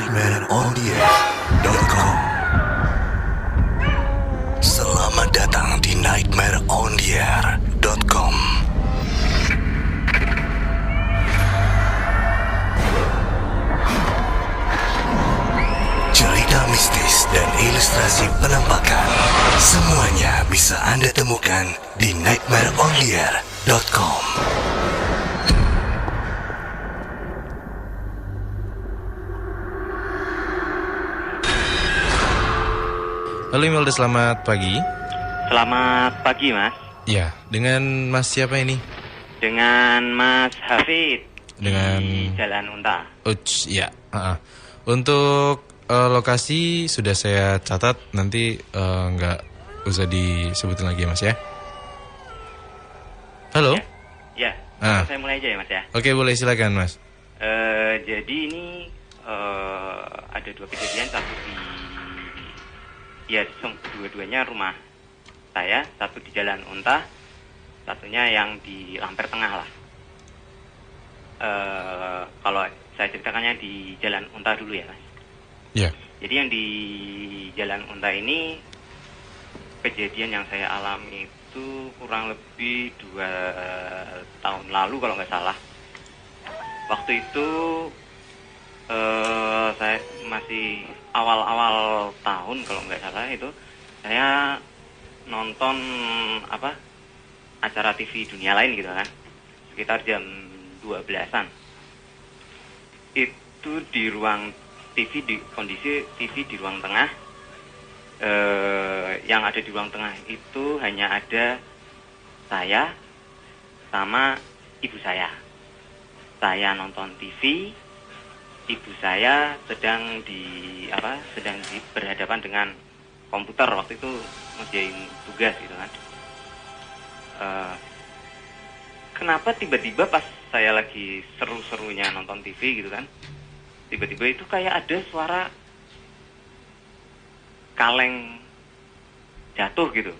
nightmareontheair.com. Selamat datang di nightmareontheair.com. Cerita mistis dan ilustrasi penampakan, semuanya bisa Anda temukan di nightmareontheair.com. Halo Imelda, selamat pagi. Selamat pagi, Mas. Ya, dengan Mas siapa ini? Dengan Mas Hafid Dengan di Jalan Unta. ya. Untuk lokasi sudah saya catat, nanti nggak usah disebutin lagi ya, Mas ya. Halo. Ya, saya mulai aja ya, Mas ya. Oke, boleh, silakan Mas. Jadi ini ada dua kejadian, satu dua-duanya rumah saya, satu di Jalan Unta, satunya yang di Lamper Tengah lah. Kalau saya ceritakannya di Jalan Unta dulu ya, Mas. Ya. Jadi yang di Jalan Unta ini kejadian yang saya alami itu kurang lebih 2 tahun lalu kalau nggak salah. Waktu itu saya masih awal-awal tahun kalau nggak salah, itu saya nonton acara TV dunia lain gitu kan, sekitar jam 12-an. Itu di ruang TV, di kondisi TV di ruang tengah. Yang ada di ruang tengah itu hanya ada saya sama ibu saya. Saya nonton TV, ibu saya sedang berhadapan dengan komputer, waktu itu ngerjain tugas gitu kan. Kenapa tiba-tiba pas saya lagi seru-serunya nonton TV gitu kan, tiba-tiba itu kayak ada suara kaleng jatuh gitu,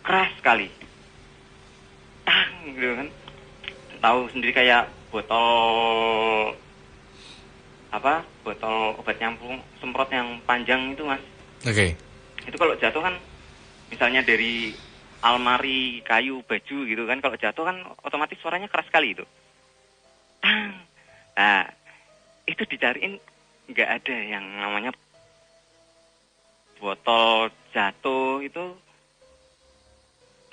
keras sekali, tang gitu kan. Tahu sendiri kayak botol obat nyamplung semprot yang panjang itu, Mas. Oke. Itu kalau jatuh kan, misalnya dari almari kayu baju gitu kan, kalau jatuh kan otomatis suaranya keras sekali itu. Tang. Nah, itu dicariin nggak ada yang namanya botol jatuh, itu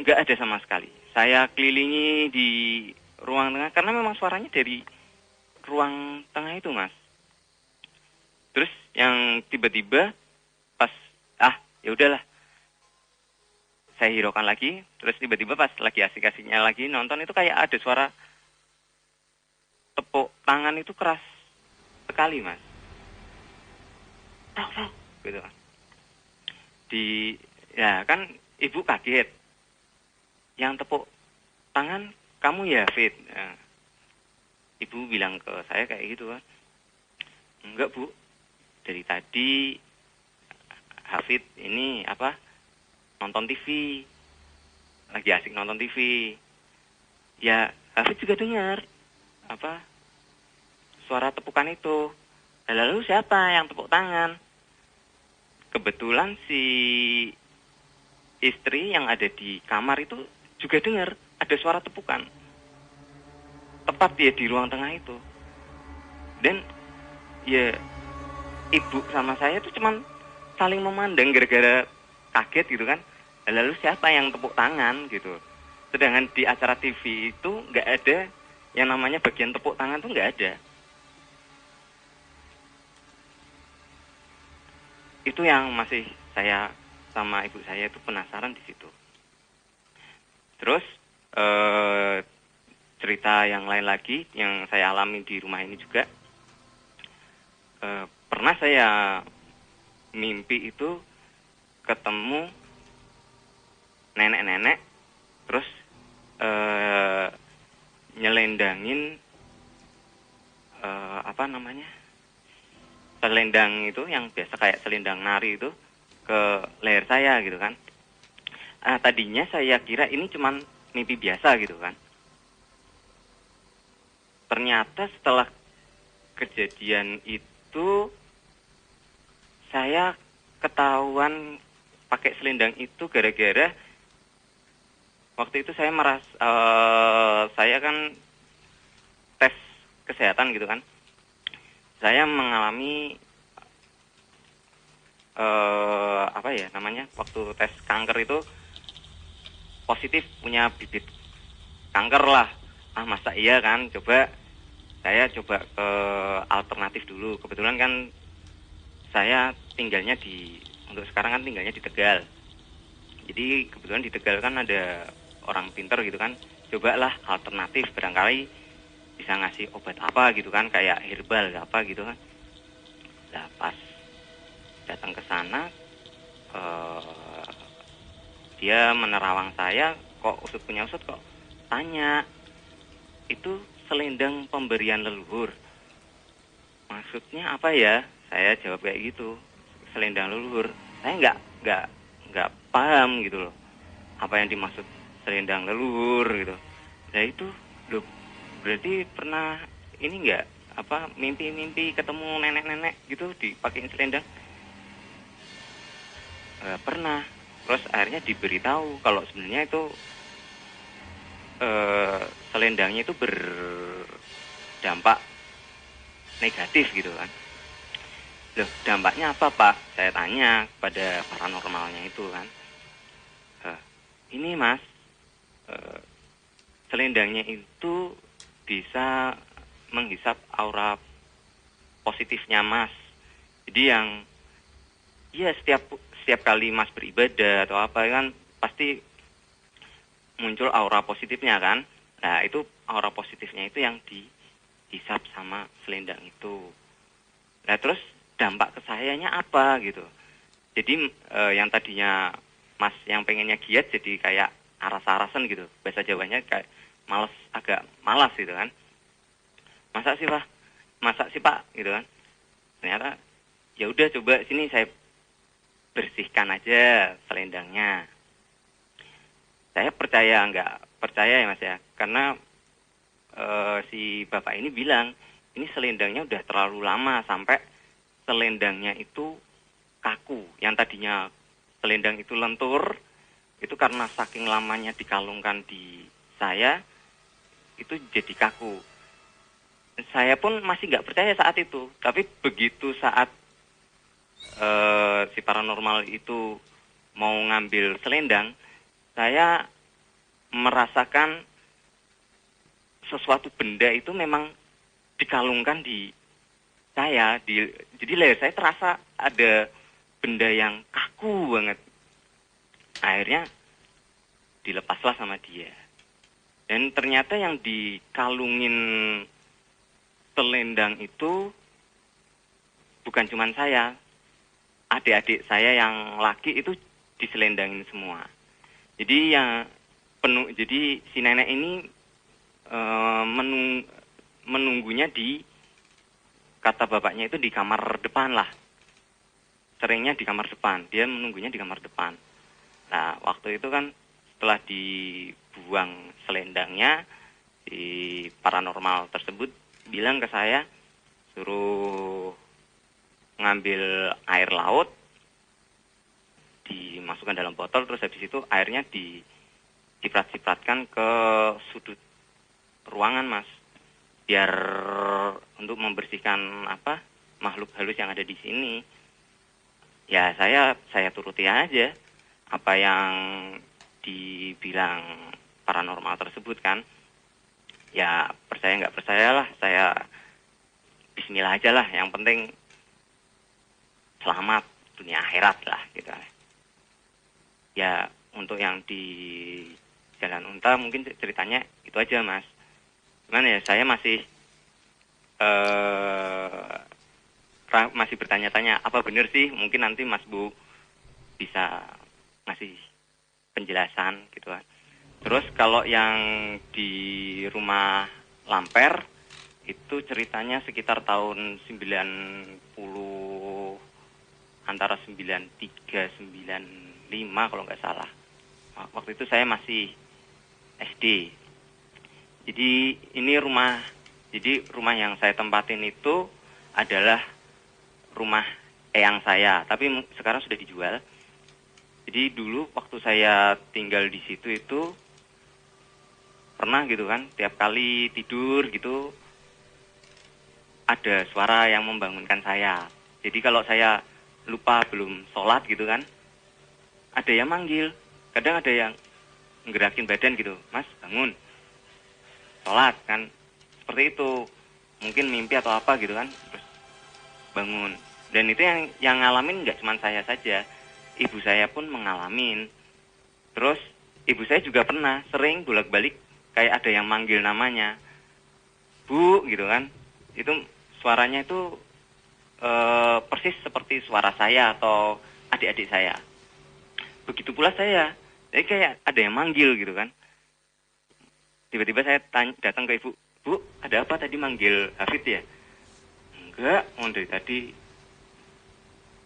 nggak ada sama sekali. Saya kelilingi di ruang tengah karena memang suaranya dari ruang tengah itu, Mas. Terus yang tiba-tiba pas ya udahlah, saya hiraukan lagi. Terus tiba-tiba pas lagi asik-asiknya lagi nonton, itu kayak ada suara tepuk tangan itu keras sekali, Mas. Tok gitu kan. Kan ibu kaget. Yang tepuk tangan kamu ya, Fit? Nah, ibu bilang ke saya kayak gitu kan. Enggak, Bu. Dari tadi Hafid ini nonton TV. Lagi asik nonton TV. Ya, Hafid juga dengar suara tepukan itu. Lalu siapa yang tepuk tangan? Kebetulan si istri yang ada di kamar itu juga dengar ada suara tepukan. Tepat dia di ruang tengah itu. Dan ya ibu sama saya itu cuman saling memandang gara-gara kaget gitu kan. Lalu siapa yang tepuk tangan gitu. Sedangkan di acara TV itu nggak ada yang namanya bagian tepuk tangan, tuh nggak ada. Itu yang masih saya sama ibu saya itu penasaran di situ. Terus cerita yang lain lagi yang saya alami di rumah ini juga, pernah saya mimpi itu ketemu nenek-nenek, terus nyelendangin selendang itu yang biasa kayak selendang nari itu ke leher saya gitu kan. Tadinya saya kira ini cuman mimpi biasa gitu kan. Ternyata setelah kejadian itu saya ketahuan pakai selendang itu gara-gara waktu itu saya saya kan tes kesehatan gitu kan. Saya mengalami apa ya namanya, waktu tes kanker itu positif punya bibit kanker lah. Masa iya kan, saya coba ke alternatif dulu. Kebetulan kan saya tinggalnya untuk sekarang kan tinggalnya di Tegal. Jadi kebetulan di Tegal kan ada orang pinter gitu kan. Cobalah alternatif, barangkali bisa ngasih obat apa gitu kan, kayak herbal apa gitu kan. Nah pas datang ke sana, dia menerawang saya, kok punya usut kok tanya, itu selendang pemberian leluhur. Maksudnya apa ya? Saya jawab kayak gitu, selendang leluhur. Saya nggak paham gitu loh, apa yang dimaksud selendang leluhur gitu. Nah itu, loh, berarti pernah ini nggak, apa, mimpi-mimpi ketemu nenek-nenek gitu dipakein selendang? Pernah. Terus akhirnya diberitahu kalau sebenarnya itu selendangnya itu berdampak negatif gitu kan. Loh, dampaknya apa Pak? Saya tanya kepada paranormalnya itu kan. Ini Mas, selendangnya itu bisa menghisap aura positifnya Mas. Jadi yang, ya setiap kali Mas beribadah atau apa kan pasti muncul aura positifnya kan. Nah itu aura positifnya itu yang dihisap sama selendang itu. Nah terus dampak ke sayanya apa gitu. Jadi yang tadinya Mas yang pengennya giat jadi kayak aras-arasan gitu. Bahasa Jawanya kayak agak malas gitu kan. Masa sih Pak gitu kan. Ternyata ya udah, coba sini saya bersihkan aja selendangnya. Saya percaya nggak percaya ya Mas ya, karena si bapak ini bilang ini selendangnya udah terlalu lama sampai selendangnya itu kaku. Yang tadinya selendang itu lentur, itu karena saking lamanya dikalungkan di saya, itu jadi kaku. Saya pun masih nggak percaya saat itu, tapi begitu saat si paranormal itu mau ngambil selendang, saya merasakan sesuatu benda itu memang dikalungkan di saya. Jadi leher saya terasa ada benda yang kaku banget. Akhirnya dilepaslah sama dia. Dan ternyata yang dikalungin selendang itu bukan cuma saya. Adik-adik saya yang laki itu diselendangin semua. Jadi jadi si nenek ini menunggunya kata bapaknya itu di kamar depan lah. Seringnya di kamar depan. Dia menunggunya di kamar depan. Nah, waktu itu kan setelah dibuang selendangnya, si paranormal tersebut bilang ke saya, suruh ngambil air laut, dimasukkan dalam botol, terus habis itu airnya diciprat-cipratkan ke sudut ruangan Mas, biar untuk membersihkan makhluk halus yang ada di sini. Ya saya turuti aja apa yang dibilang paranormal tersebut kan. Ya percaya nggak percaya lah, saya bismillah aja lah, yang penting selamat dunia akhirat lah gitu. Ya untuk yang di Jalan Unta mungkin ceritanya itu aja Mas. Gimana ya, saya masih masih bertanya-tanya apa benar sih. Mungkin nanti Mas Bu bisa ngasih penjelasan gitu kan. Terus kalau yang di rumah Lamper itu ceritanya sekitar tahun 90, antara 93 95 kalau nggak salah. Waktu itu saya masih SD. Jadi ini rumah Jadi rumah yang saya tempatin itu adalah rumah eyang saya, tapi sekarang sudah dijual. Jadi dulu waktu saya tinggal di situ itu pernah gitu kan, tiap kali tidur gitu ada suara yang membangunkan saya. Jadi kalau saya lupa belum sholat gitu kan, ada yang manggil. Kadang ada yang nggerakin badan gitu, Mas bangun, sholat kan. Seperti itu, mungkin mimpi atau apa gitu kan, terus bangun. Dan itu yang ngalamin nggak cuma saya saja, ibu saya pun mengalamin. Terus ibu saya juga pernah sering bolak-balik kayak ada yang manggil namanya, Bu gitu kan. Itu suaranya itu persis seperti suara saya atau adik-adik saya. Begitu pula saya, jadi kayak ada yang manggil gitu kan. Tiba-tiba saya datang ke ibu, Bu, ada apa tadi manggil Hafid ya? Enggak, dari tadi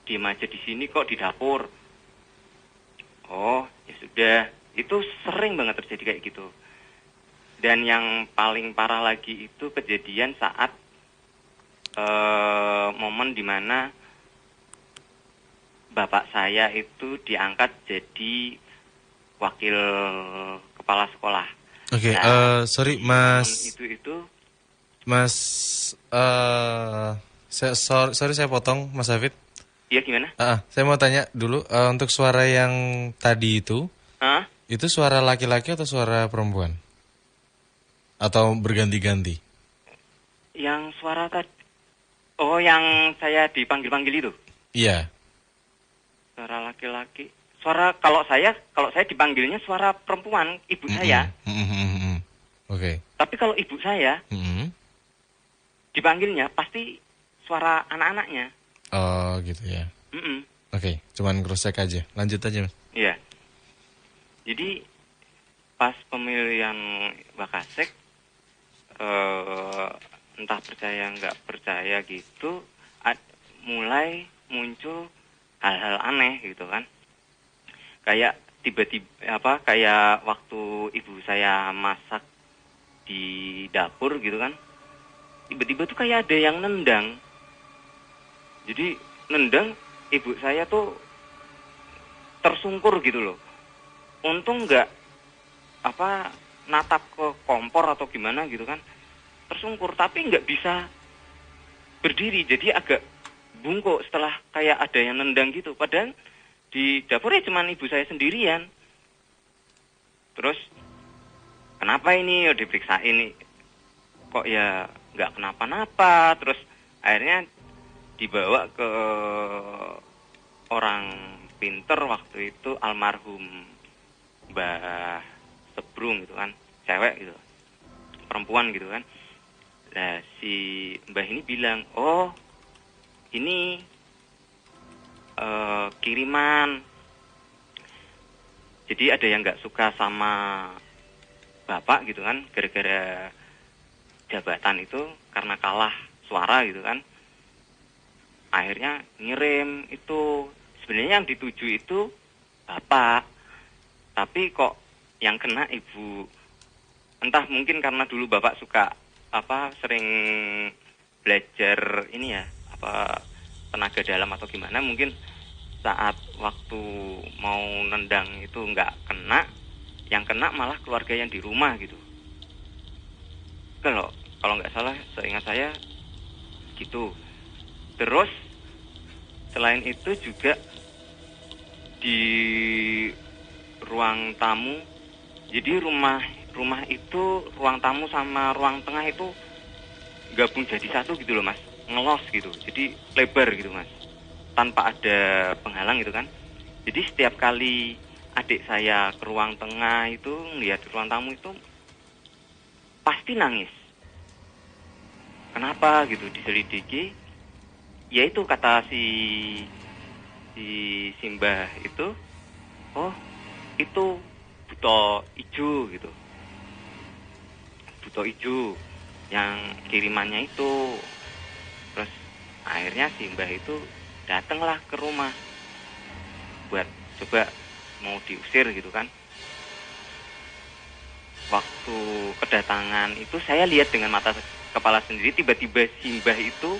diem aja di sini kok di dapur. Oh, ya sudah. Itu sering banget terjadi kayak gitu. Dan yang paling parah lagi itu kejadian saat momen dimana bapak saya itu diangkat jadi wakil kepala sekolah. Oke, sorry Mas. Mas, sorry saya potong Mas Hafid. Iya gimana? Saya mau tanya dulu, untuk suara yang tadi itu suara laki-laki atau suara perempuan? Atau berganti-ganti? Yang suara tadi, oh yang saya dipanggil-panggil itu? Iya. Suara laki-laki. Kalau saya dipanggilnya suara perempuan, ibu saya. Oke. Tapi kalau ibu saya dipanggilnya pasti suara anak-anaknya. Oh gitu ya. Oke, cuman cross-check aja. Lanjut aja Mas. Iya. Jadi pas pemilihan Wakasek, entah percaya nggak percaya gitu, mulai muncul hal-hal aneh gitu kan. Kayak tiba-tiba kayak waktu ibu saya masak di dapur gitu kan, tiba-tiba tuh kayak ada yang nendang. Jadi nendang ibu saya tuh tersungkur gitu loh. Untung nggak natap ke kompor atau gimana gitu kan, tersungkur tapi nggak bisa berdiri, jadi agak bungkuk setelah kayak ada yang nendang gitu. Padahal di dapurnya cuma ibu saya sendirian. Terus kenapa ini? Diperiksa ini kok ya nggak kenapa-napa. Terus akhirnya dibawa ke orang pinter waktu itu, almarhum Mbah Sebrung gitu kan, cewek gitu, perempuan gitu kan. Nah si Mbah ini bilang, oh ini kiriman. Jadi ada yang nggak suka sama bapak gitu kan, gara-gara jabatan itu, karena kalah suara gitu kan. Akhirnya ngirim itu. Sebenarnya yang dituju itu bapak, tapi kok yang kena ibu. Entah mungkin karena dulu bapak suka sering belajar ini ya, tenaga dalam atau gimana, mungkin saat waktu mau nendang itu nggak kena, yang kena malah keluarga yang di rumah gitu. Kalau nggak salah, seingat saya gitu. Terus selain itu juga di ruang tamu, jadi rumah itu ruang tamu sama ruang tengah itu gabung jadi satu gitu loh Mas, ngelos gitu, jadi lebar gitu Mas, tanpa ada penghalang gitu kan. Jadi setiap kali adik saya ke ruang tengah itu ngelihat ruang tamu itu pasti nangis. Kenapa gitu, diselidiki, yaitu kata si Simbah itu, oh itu buto ijo gitu, buto ijo yang kirimannya itu. Terus akhirnya Simbah itu datanglah ke rumah buat coba mau diusir gitu kan. waktu kedatangan itu saya lihat dengan mata kepala sendiri, tiba-tiba Simbah itu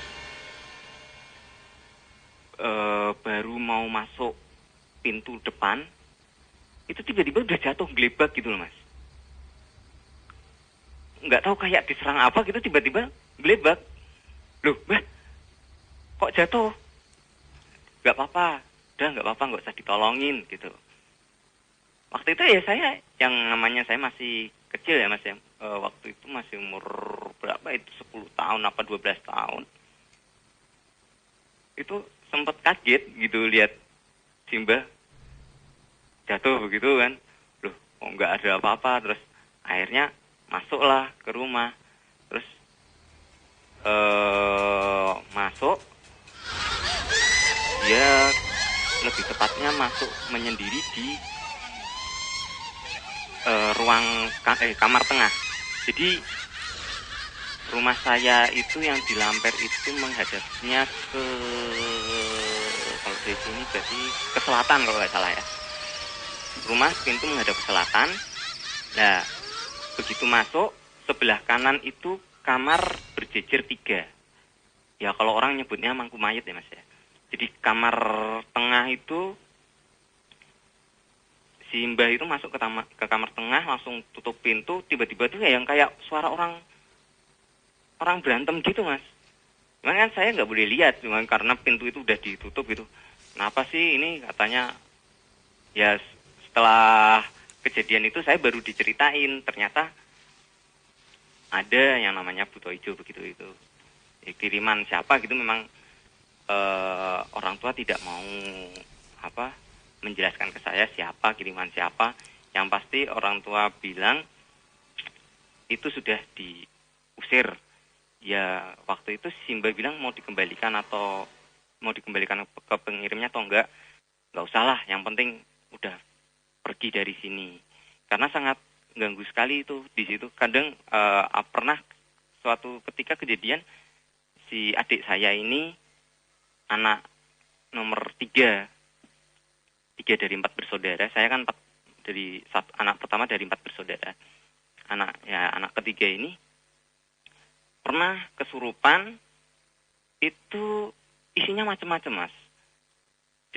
baru mau masuk pintu depan, itu tiba-tiba udah jatuh gelebak gitu loh Mas. Nggak tahu kayak diserang apa gitu, tiba-tiba gelebak. Loh, Mbah, kok jatuh? Nggak apa-apa, udah nggak apa-apa, nggak usah ditolongin gitu. Waktu itu ya saya, yang namanya saya masih kecil ya Mas ya, waktu itu masih umur berapa itu, 10 tahun apa 12 tahun. Itu sempat kaget gitu lihat Simbah jatuh begitu kan. Loh, kok nggak ada apa-apa. Terus akhirnya masuklah ke rumah. Terus masuk, dia lebih tepatnya masuk menyendiri di kamar tengah. Jadi rumah saya itu yang di Lamper itu menghadapnya ke, kalau dari sini berarti ke selatan kalau nggak salah ya. Rumah pintu menghadap ke selatan. Nah, begitu masuk, sebelah kanan itu kamar berjejer 3. Ya kalau orang nyebutnya mangku mayat ya Mas ya. Jadi kamar tengah itu, si Mbah itu masuk ke kamar tengah, langsung tutup pintu, tiba-tiba tuh yang kayak suara orang berantem gitu Mas. Cuman kan saya nggak boleh lihat, cuman karena pintu itu udah ditutup gitu. Kenapa sih ini, katanya ya setelah kejadian itu saya baru diceritain, ternyata ada yang namanya Buto Ijo begitu itu. Ya, kiriman siapa gitu, memang orang tua tidak mau menjelaskan ke saya siapa, kiriman siapa. Yang pasti orang tua bilang itu sudah diusir. Ya waktu itu Simbah bilang mau dikembalikan ke pengirimnya atau enggak usah lah, yang penting udah pergi dari sini. Karena sangat ganggu sekali itu di situ. Kadang pernah suatu ketika kejadian, si adik saya ini anak nomor 3 dari 4 bersaudara. Saya kan anak pertama dari 4 bersaudara. Anak ketiga ini pernah kesurupan, itu isinya macam-macam Mas.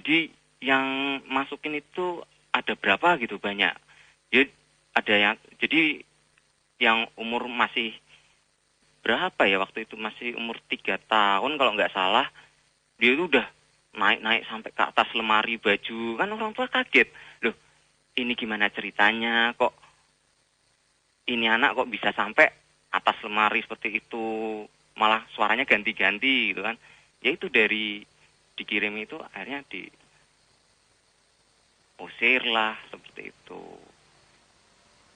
Jadi yang masukin itu ada berapa gitu, banyak. Jadi yang umur masih berapa ya waktu itu, masih umur 3 tahun kalau nggak salah, dia itu udah naik sampai ke atas lemari baju. Kan orang tua kaget, loh ini gimana ceritanya, kok ini anak kok bisa sampai atas lemari seperti itu, malah suaranya ganti-ganti gitu kan. Ya itu dari dikirim itu akhirnya diusir lah seperti itu.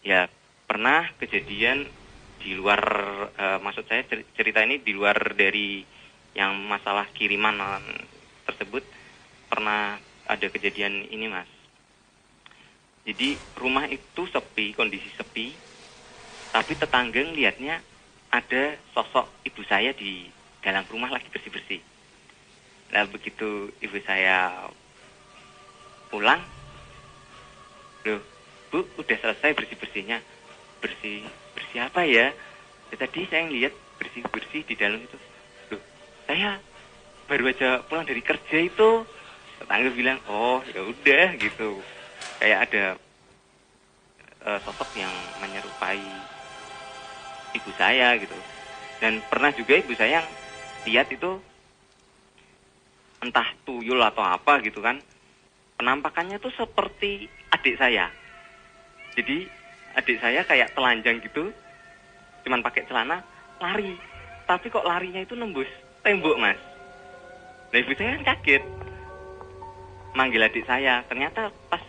Ya pernah kejadian di luar, maksud saya cerita ini di luar dari yang masalah kiriman tersebut. Pernah ada kejadian ini Mas. Jadi rumah itu sepi, kondisi sepi, tapi tetangga ngelihatnya ada sosok ibu saya di dalam rumah lagi bersih-bersih. Nah begitu ibu saya pulang, loh Bu, udah selesai bersih-bersihnya. Bersih apa ya? Tadi saya ngeliat bersih-bersih di dalam itu. Loh, saya baru aja pulang dari kerja itu. Tetangga bilang, oh ya udah gitu. Kayak ada sosok yang menyerupai ibu saya gitu. Dan pernah juga ibu saya yang lihat itu entah tuyul atau apa gitu kan. Penampakannya tuh seperti adik saya. Jadi adik saya kayak telanjang gitu, cuman pakai celana, lari. Tapi kok larinya itu nembus tembok Mas. Nah ibu saya kan kaget, manggil adik saya. Ternyata pas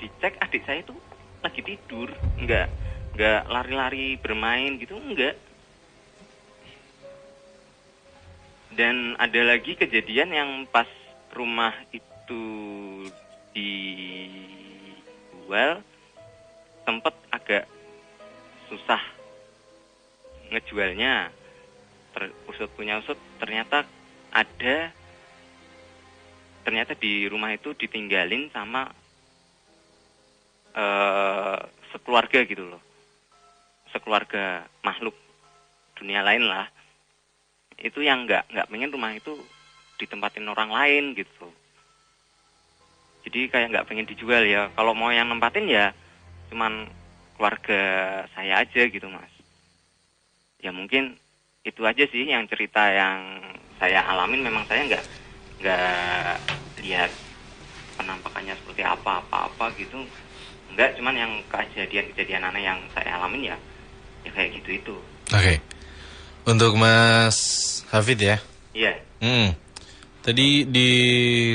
dicek adik saya itu lagi tidur, nggak lari-lari bermain gitu, enggak. Dan ada lagi kejadian yang pas rumah itu dijual, sempat agak susah ngejualnya. Usut punya usut, ternyata di rumah itu ditinggalin sama sekeluarga gitu loh. sekeluarga makhluk dunia lain lah, itu yang nggak pengen rumah itu ditempatin orang lain gitu. Jadi kayak nggak pengen dijual ya. Kalau mau yang nempatin ya cuman keluarga saya aja gitu Mas. Ya mungkin itu aja sih yang cerita yang saya alamin. Memang saya nggak lihat penampakannya seperti apa gitu. Enggak, cuman yang kejadian aneh yang saya alamin ya kayak gitu itu. Oke. Untuk Mas Hafid ya. Iya. Tadi di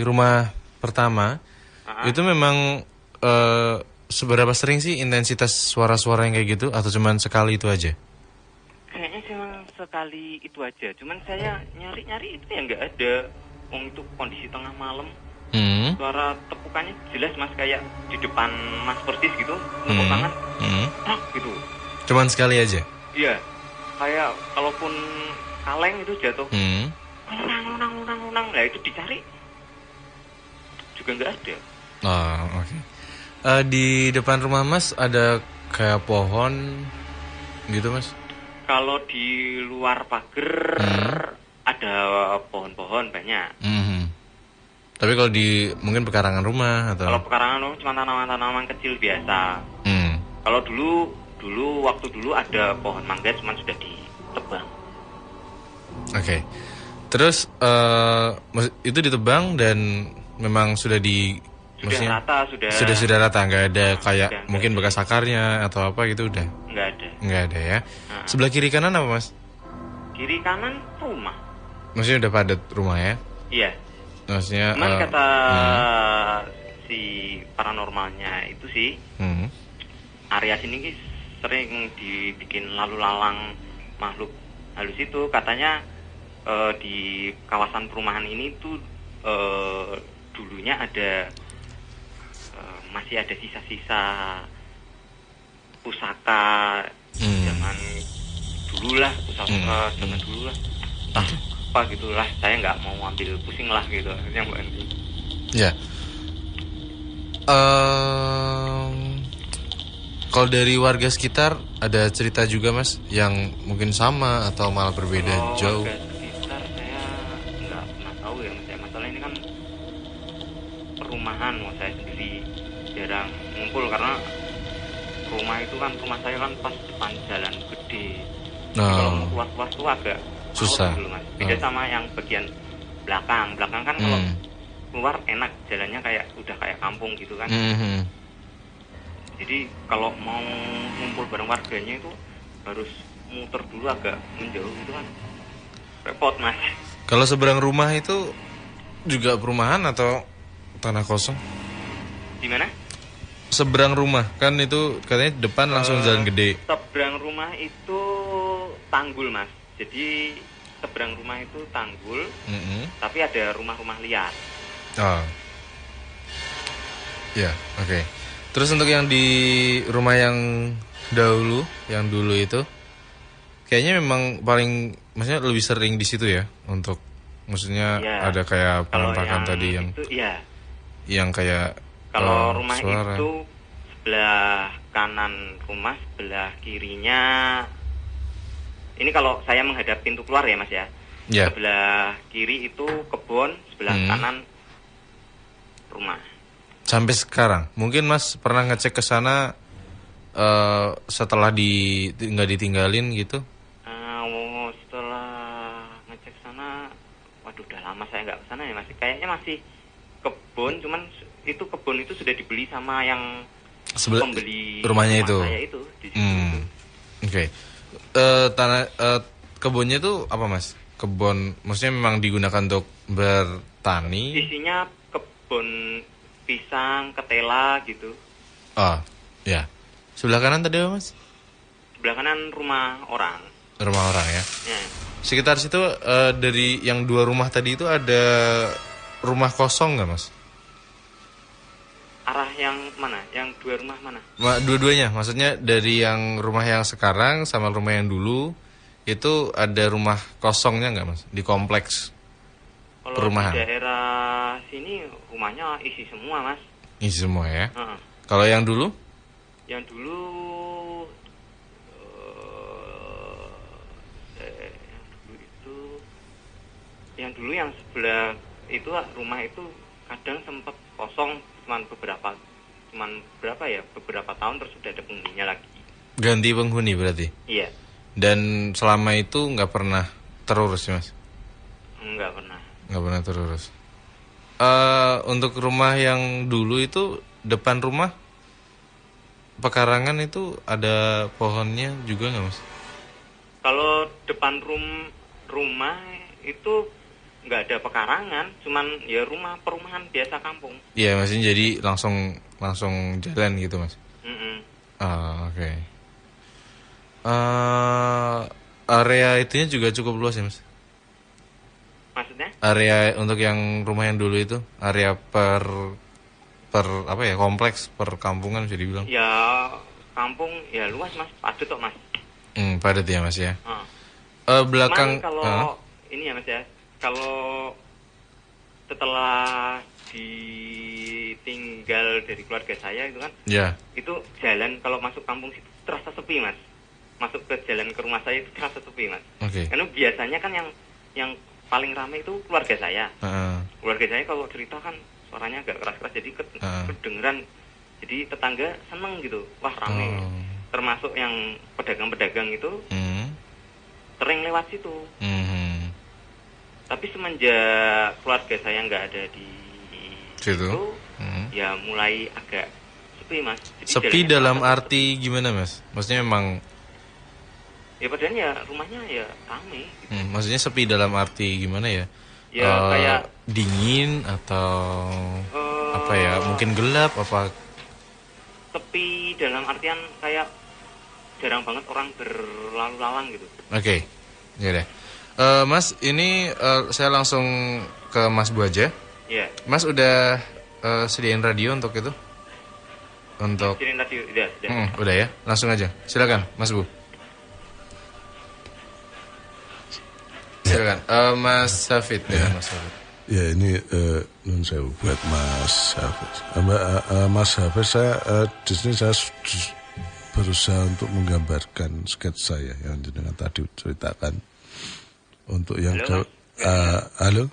rumah pertama itu memang seberapa sering sih intensitas suara-suara yang kayak gitu atau cuman sekali itu aja? Kayaknya memang sekali itu aja. Cuman saya nyari-nyari itu ya nggak ada. Itu kondisi tengah malam. Suara tepukannya jelas Mas, kayak di depan Mas persis gitu, tepuk tangan, gitu. Cuman sekali aja? Iya, kayak kalaupun kaleng itu jatuh, unang, lah itu dicari juga nggak ada. Oh, oke. Di depan rumah Mas ada kayak pohon gitu Mas? Kalau di luar pagar ada pohon-pohon banyak. Tapi kalau di mungkin pekarangan rumah atau? Kalau pekarangan rumah cuma tanaman-tanaman kecil biasa. Kalau waktu dulu ada pohon mangga cuma sudah ditebang. Oke. Terus itu ditebang dan memang sudah rata, sudah rata, nggak ada kayak mungkin bekas akarnya atau apa gitu udah? Nggak ada ya. Sebelah kiri kanan apa Mas? Kiri kanan rumah. Maksudnya udah padat rumah ya? Iya. Maksudnya kata si paranormalnya itu sih, area sini sering dibikin lalu lalang makhluk halus itu. Katanya di kawasan perumahan ini tuh dulunya ada masih ada sisa-sisa pusaka zaman dulu lah, pusaka zaman dulu lah. Apa gitulah, saya nggak mau ambil pusing lah gitu yang bantu. Ya. Kalau dari warga sekitar ada cerita juga Mas yang mungkin sama atau malah berbeda jauh? Warga sekitar saya nggak pernah tahu ya Mas. Masalah ini kan perumahan, saya sendiri jarang ngumpul karena rumah itu kan, rumah saya kan pas depan jalan gede. Kalau mau keluar tuh agak susah dulu Mas. Beda sama yang bagian belakang kan kalau keluar enak, jalannya kayak udah kayak kampung gitu kan. Jadi kalau mau ngumpul bareng warganya itu harus muter dulu agak menjauh gitu kan, repot Mas. Kalau seberang rumah itu juga perumahan atau tanah kosong? Di mana? Seberang rumah kan itu katanya depan langsung jalan gede. Seberang rumah itu tanggul Mas. Jadi seberang rumah itu tanggul, tapi ada rumah-rumah liar. Oh, ya, oke. Terus untuk yang di rumah yang dulu itu, kayaknya memang paling, maksudnya lebih sering di situ ya, untuk, maksudnya ada kayak penampakan tadi yang, itu, yang kayak kalau rumah suara. itu sebelah kanan rumah, sebelah kirinya. Ini kalau saya menghadap pintu keluar ya Mas ya. Sebelah kiri itu kebun, sebelah kanan rumah. Sampai sekarang, mungkin Mas pernah ngecek ke sana setelah nggak ditinggalin gitu? Setelah ngecek sana, waduh udah lama saya nggak kesana ya Mas. Kayaknya masih kebun, cuman itu kebun itu sudah dibeli sama yang pembeli rumahnya itu. Saya itu di situ. Oke. Kebunnya itu apa Mas? Kebun, maksudnya memang digunakan untuk bertani? Isinya kebun pisang, ketela gitu. Oh, ya. Sebelah kanan tadi apa Mas? Sebelah kanan rumah orang. Rumah orang ya? Sekitar situ dari yang dua rumah tadi itu ada rumah kosong nggak Mas? Arah yang mana? Yang dua rumah mana? Dua-duanya, maksudnya dari yang rumah yang sekarang sama rumah yang dulu, itu ada rumah kosongnya nggak Mas? Di kompleks perumahan? Kalau di daerah sini rumahnya isi semua Mas. Isi semua ya? Kalau yang dulu? Yang dulu yang dulu yang sebelah itu rumah itu kadang sempat kosong beberapa tahun terus sudah ada penghuninya lagi. Ganti penghuni berarti? Iya. Dan selama itu nggak pernah terurus Mas? Nggak pernah. Nggak pernah terurus. Untuk rumah yang dulu itu depan rumah pekarangan itu ada pohonnya juga nggak Mas? Kalau depan rumah itu nggak ada pekarangan, cuman ya perumahan biasa kampung. Iya, maksudnya jadi langsung jalan gitu Mas. Oke. Area itunya juga cukup luas ya Mas? Maksudnya? Area untuk yang rumah yang dulu itu, area per apa ya, kompleks perkampungan bisa dibilang. Ya kampung ya luas Mas, padat kok Mas. Padat ya Mas ya. Cuman Belakang kalau ini ya Mas ya, kalau setelah ditinggal dari keluarga saya itu kan, itu jalan kalau masuk kampung situ terasa sepi Mas. Masuk ke jalan ke rumah saya itu terasa sepi Mas. Karena biasanya kan yang paling ramai itu keluarga saya. Keluarga saya kalau cerita kan suaranya agak keras-keras, jadi kedengeran. Jadi tetangga seneng gitu, wah ramai. Termasuk yang pedagang-pedagang itu sering lewat situ. Tapi semenjak keluarga saya nggak ada di situ, ya mulai agak sepi Mas. Jadi sepi dalam arti gimana Mas? Maksudnya memang ya padahal ya rumahnya ya ramai gitu. Maksudnya sepi dalam arti gimana ya? Ya kayak dingin atau apa ya? Mungkin gelap apa? Sepi dalam artian kayak jarang banget orang berlalu lalang gitu. Oke. Ya deh. Mas, ini saya langsung ke Mas Bu aja. Iya. Mas udah sediain radio untuk itu? Untuk sediain radio udah. Udah ya. Langsung aja. Silakan, Mas Bu. Silakan. Mas Hafid ya, Mas Hafid. Ya ini nun sewu buat Mas Hafid. Mas Hafid, saya di sini saya berusaha untuk menggambarkan sketsa ya yang dengan tadi ceritakan. Untuk yang halo,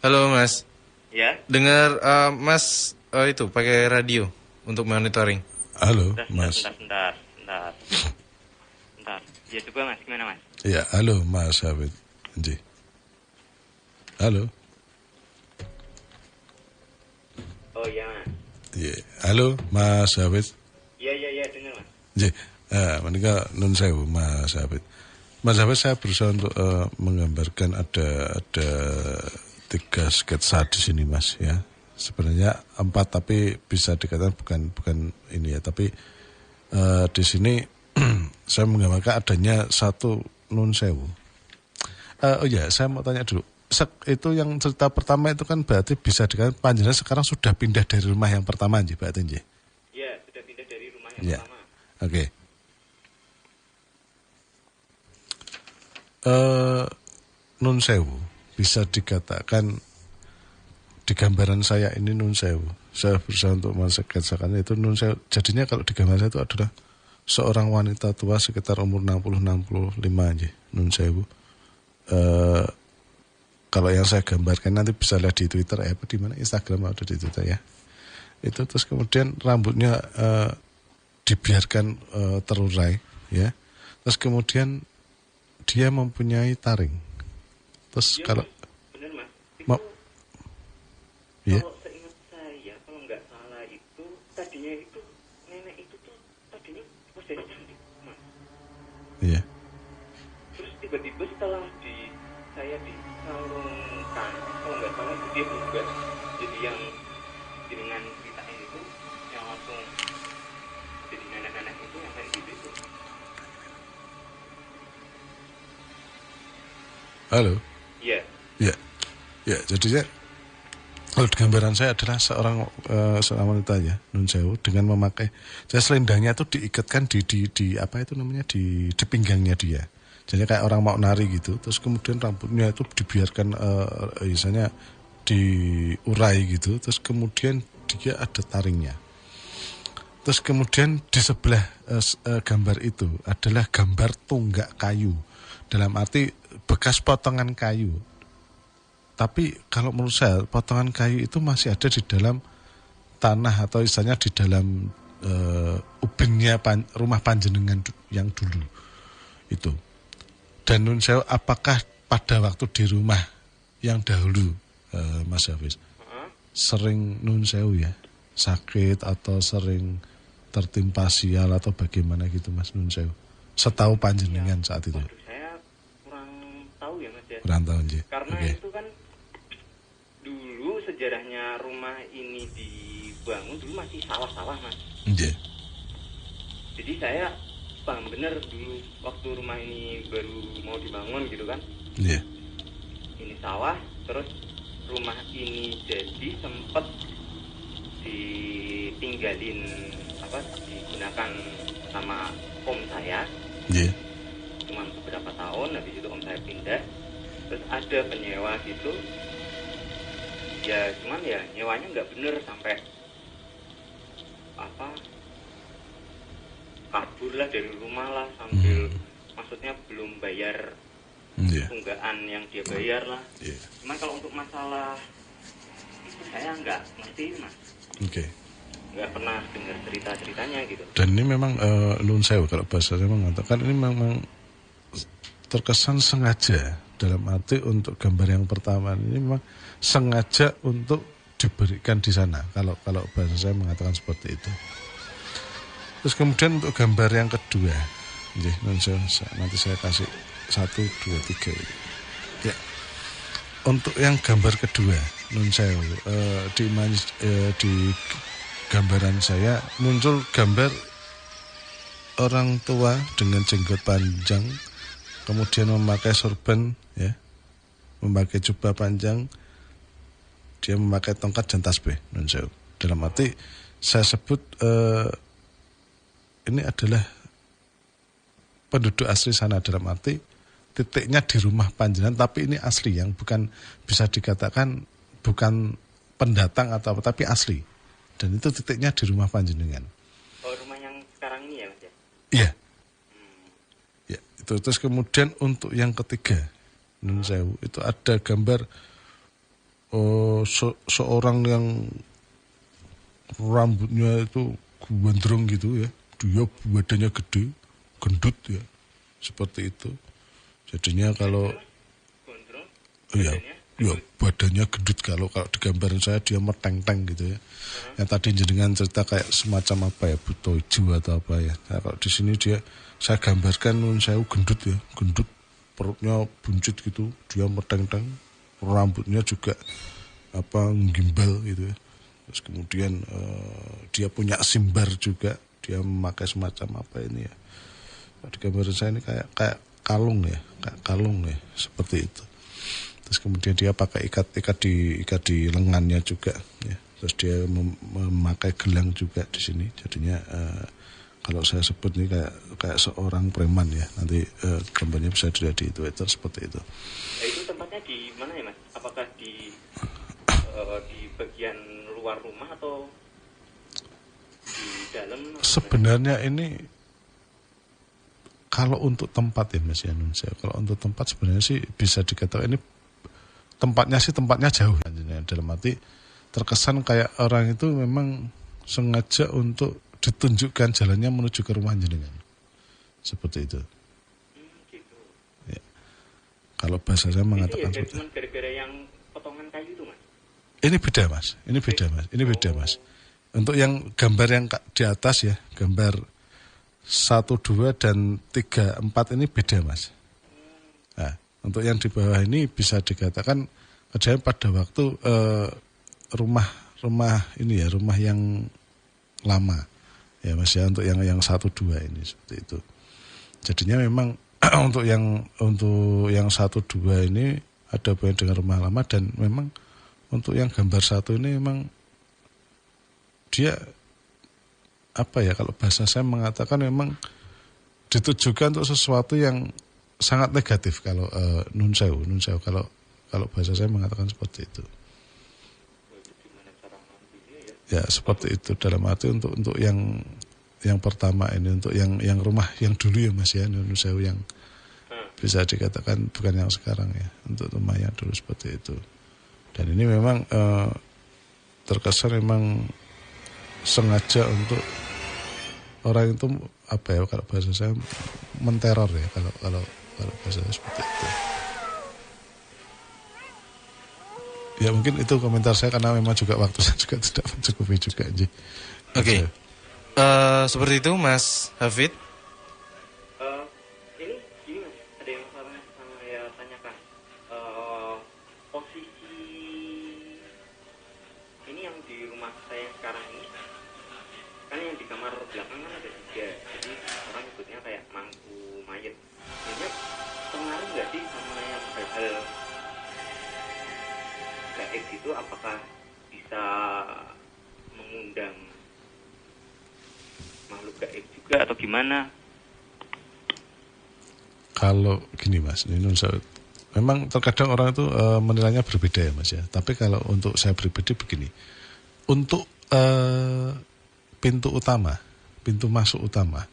halo Mas. Ya. Dengar Mas itu pakai radio untuk monitoring. Halo Mas. Bentar. Ya coba Mas, gimana Mas? Ya halo Mas Hafid. Halo. Oh iya Mas. Ya halo Mas Hafid. Iya dengar Mas. Menika nun sewu Mas Hafid. Mas Hafid, saya berusaha untuk menggambarkan ada 3 sketsa di sini Mas ya. Sebenarnya 4 tapi bisa dikatakan bukan ini ya. Tapi di sini saya menggambarkan adanya 1 nun sewu. Oh ya, saya mau tanya dulu. Itu yang cerita pertama itu kan berarti bisa dikatakan panjenengan sekarang sudah pindah dari rumah yang pertama nggih berarti nggih. Iya, sudah pindah dari rumah yang pertama. Oke. Nun sewu bisa dikatakan di gambaran saya ini nun sewu. Saya berusaha untuk mensketsakan itu nun sewu. Jadinya kalau di gambaran saya itu adalah seorang wanita tua sekitar umur 60-65 aja nun sewu. Kalau yang saya gambarkan nanti bisa lihat di Twitter apa di mana Instagram atau di Twitter ya. Itu terus kemudian rambutnya dibiarkan terurai ya. Terus kemudian dia mempunyai taring. Terus ya, kalau benar Mas. Ya. Kalau seingat saya, kalau nggak salah itu tadinya itu nenek itu tuh tadinya wajahnya cantik Mas. Iya. Terus tiba-tiba setelah saya disalurkan, kalau nggak salah itu dia berubah jadi yang dengan ceritain itu yang langsung jadi nenek-nenek itu yang kayak gitu itu. Halo. Iya. Ya, jadinya kalau di gambaran saya adalah seorang wanita ya, nun sewu dengan memakai selendangnya itu diikatkan di apa itu namanya di pinggangnya dia. Jadi kayak orang mau nari gitu, terus kemudian rambutnya itu dibiarkan misalnya diurai gitu, terus kemudian dia ada taringnya. Terus kemudian di sebelah gambar itu adalah gambar tonggak kayu. Dalam arti bekas potongan kayu. Tapi kalau menurut saya potongan kayu itu masih ada di dalam tanah atau istilahnya di dalam ubinnya rumah panjenengan yang dulu itu. Dan nun sewu, apakah pada waktu di rumah yang dahulu, Mas Hafiz, sering nun sewu ya, sakit atau sering tertimpa sial atau bagaimana gitu Mas nun sewu? Setahu panjenengan saat itu. Waduh, saya kurang tahu ya Mas ya. Kurang tahu aja. Karena itu kan dulu sejarahnya rumah ini dibangun dulu masih sawah-sawah Mas. Iya. Jadi saya paham bener dulu waktu rumah ini baru mau dibangun gitu kan. Iya. Ini sawah, terus rumah ini jadi sempat ditinggalin digunakan sama om saya. Iya. Cuma beberapa tahun, habis itu om saya pindah. Terus ada penyewa gitu. Ya cuman ya nyewanya nggak bener sampai kabur lah dari rumah lah sambil maksudnya belum bayar tunggaan yang dia bayar lah. Cuman kalau untuk masalah itu saya nggak ngerti Mas. Nggak pernah dengar cerita-ceritanya gitu. Dan ini memang nun sewu kalau bahasa saya mengatakan ini memang terkesan sengaja, dalam arti untuk gambar yang pertama ini memang sengaja untuk diberikan di sana, kalau bahasa saya mengatakan seperti itu. Terus kemudian untuk gambar yang kedua, nun sewu, nanti saya kasih 1, 2, 3 ini. Ya. Untuk yang gambar kedua, nun sewu, di gambaran saya muncul gambar orang tua dengan jenggot panjang, kemudian memakai sorban, ya, memakai jubah panjang, dia memakai tongkat dan tasbih. Dalam arti saya sebut ini adalah penduduk asli sana, dalam arti titiknya di rumah panjenengan, tapi ini asli, yang bukan bisa dikatakan bukan pendatang atau apa, tapi asli. Dan itu titiknya di rumah panjenengan. Oh, rumah yang sekarang ini ya Mas ya? Iya. Ya, itu. Terus kemudian untuk yang ketiga, nun sewu, itu ada gambar seorang yang rambutnya itu gondrong gitu ya. Dia badannya gede, gendut ya. Seperti itu. Jadinya kalau gondrong, ya badannya gendut, kalau di gambaran saya dia meteng-teng gitu ya. Yang tadi jenengan cerita kayak semacam apa ya, butoju atau apa ya. Nah, kalau di sini saya gambarkan nun sewu gendut ya, gendut, perutnya buncit gitu, dia meteng-teng, rambutnya juga gimbal gitu ya. Terus kemudian dia punya simbar juga, dia memakai semacam apa ini ya. Di gambaran saya ini kayak kalung ya, seperti itu. Terus kemudian dia pakai ikat di lengannya juga, ya. Terus dia memakai gelang juga di sini. Jadinya kalau saya sebut ini kayak seorang preman ya. Nanti gambarnya bisa dilihat di Twitter seperti itu. Nah, itu tempatnya di mana ya Mas? Apakah di bagian luar rumah atau di dalam? Sebenarnya ini kalau untuk tempat ya Mas Yanun, kalau untuk tempat sebenarnya sih bisa dikatakan ini tempatnya jauh, dalam arti terkesan kayak orang itu memang sengaja untuk ditunjukkan jalannya menuju ke rumah jenengan, seperti itu. Gitu. Ya. Kalau bahasa saya mengatakan itu ya, seperti cuma gara-gara yang potongan kayu itu Mas? Ini beda mas. Untuk yang gambar yang di atas ya, gambar 1, 2 dan 3, 4 ini beda mas. Nah, untuk yang di bawah ini bisa dikatakan kejadian pada waktu rumah ini ya, rumah yang lama ya mas ya, untuk yang 1, 2 ini seperti itu. Jadinya memang untuk yang 1, 2 ini ada hubungan dengan rumah lama, dan memang untuk yang gambar 1 ini memang dia apa ya, kalau bahasa saya mengatakan memang ditujukan untuk sesuatu yang sangat negatif. Kalau nun sewu kalau bahasa saya mengatakan seperti itu. Ya seperti itu, dalam arti untuk yang pertama ini, untuk yang rumah yang dulu ya mas ya, nun sewu yang bisa dikatakan bukan yang sekarang ya, untuk rumah yang dulu seperti itu. Dan ini memang terkesan memang sengaja untuk orang itu apa ya, kalau bahasa saya menteror ya, kalau bahasa saya seperti itu. Ya mungkin itu komentar saya karena memang juga waktu saya juga tidak mencukupi juga. Oke. Seperti itu Mas Hafid. Ini gini Mas, ada yang saya tanyakan. Posisi ini yang di rumah saya yang sekarang ini, kan yang di kamar belakang kan ada 3, jadi orang nyebutnya kayak mangku mayat. Ini pengaruh nggak sih sama yang hal-hal gaib itu, apakah bisa mengundang makhluk gaib juga atau gimana? Kalau gini Mas, ini memang terkadang orang itu menilainya berbeda ya Mas ya. Tapi kalau untuk saya pribadi begini, untuk pintu utama, pintu masuk utama,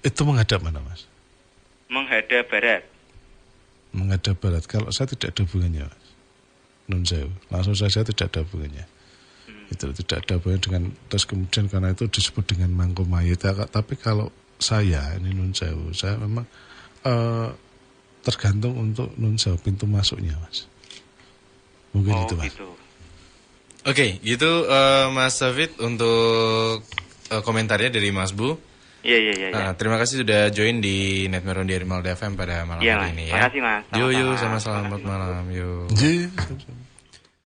itu menghadap mana Mas? Menghadap barat. Menghadap barat. Kalau saya tidak ada hubungannya Mas. Nun sewu, langsung saja tidak ada hubungannya. Itu tidak ada hubungannya dengan, terus kemudian karena itu disebut dengan mangku mayit. Tapi kalau saya ini nun sewu, saya memang tergantung untuk nun sewu pintu masuknya Mas. Mungkin itu Mas. Gitu. Oke, gitu Mas Hafid untuk komentarnya dari Mas Bu. Iya. Terima kasih sudah join di Net Meron di Rimal FM pada malam hari ini ya. Terima kasih Mas. Yo, sama selamat malam. Yo. Ji.